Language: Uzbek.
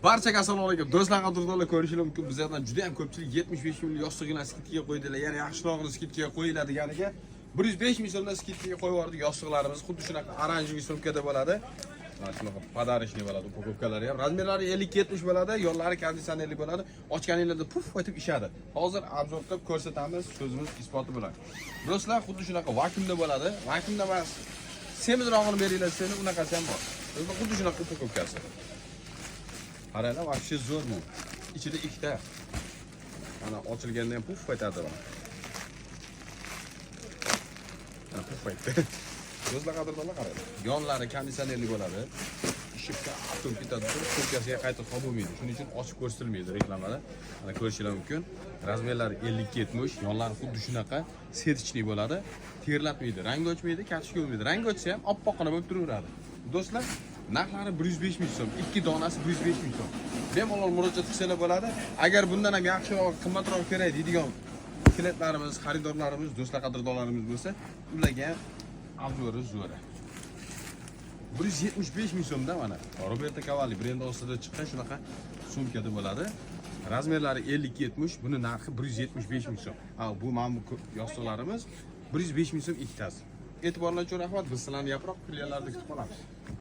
Barchaga assalomu alaykum. Do'stlar, qadrdonlar, ko'rishingiz mumkin. Bizlardan juda ham ko'pchilik 75 ming yostiqni skidkaga qo'ydilar. Ya'ni yaxshirog'ini skidkaga qo'yiladiganiga 105 ming so'mdan skidkaga qo'yib yubordik. Yostiqlarimiz xuddi shunaqa oranjiy sumkada bo'ladi. Mana shunaqa podarishni bo'ladi, upakovkalari ham. Razmerlari 50-70 bo'ladi, yo'llari konditsionerli bo'ladi. Ochganinglarda puf etib ishadi. Hozir obzor qilib ko'rsatamiz, so'zimiz isboti bilan. Do'stlar, xuddi shunaqa vakuumda bo'ladi. Vakuumda emas, semizrog'ini beringlar, seni unaqasi ham bor. Xuddi shunaqa upakovkasi. Qaranglar, вообще zo'r bu. Ichida ikkita. Mana ochilganda ham puf aytadi mana. Mana puf aytdi. Do'stlar, qadrdonlar, qarang. Yonlari konditsionerli bo'ladi. Ishibga atom ketadi, sumkasiga qayta solib bo'lmaydi. Shuning uchun ochib ko'rsatilmaydi reklamada. Mana ko'rishingiz mumkin. Razmerlari 50-70, yonlari xuddi shunaqa setichli bo'ladi. Terlatmaydi, rang o'chmaydi, kachishga bo'lmaydi. Rang o'chsa ham oppoqqina bo'lib turaveradi. Do'stlar, narxlari 105 ming so'm, 2 donasi 105 ming so'm. Bemalol murojaat qilsalar bo'ladi. Agar bundan ham yaxshiroq, qimmatroq kerak deydigan klientlarimiz, xaridorlarimiz, do'stlar, qadrdonlarimiz bo'lsa, ularga obzori zo'r. 175 ming so'mda mana Roberto Cavalli brendi ostida chiqqan shunaqa sumkada bo'ladi. Razmerlari 50-70, buni narxi 175 ming so'm. Bu mana bu yostiqlarimiz 105 ming so'm ikkitasi. E'tiborlar uchun rahmat. Biz sizlarni yaproq klientlarni kutib qolamiz.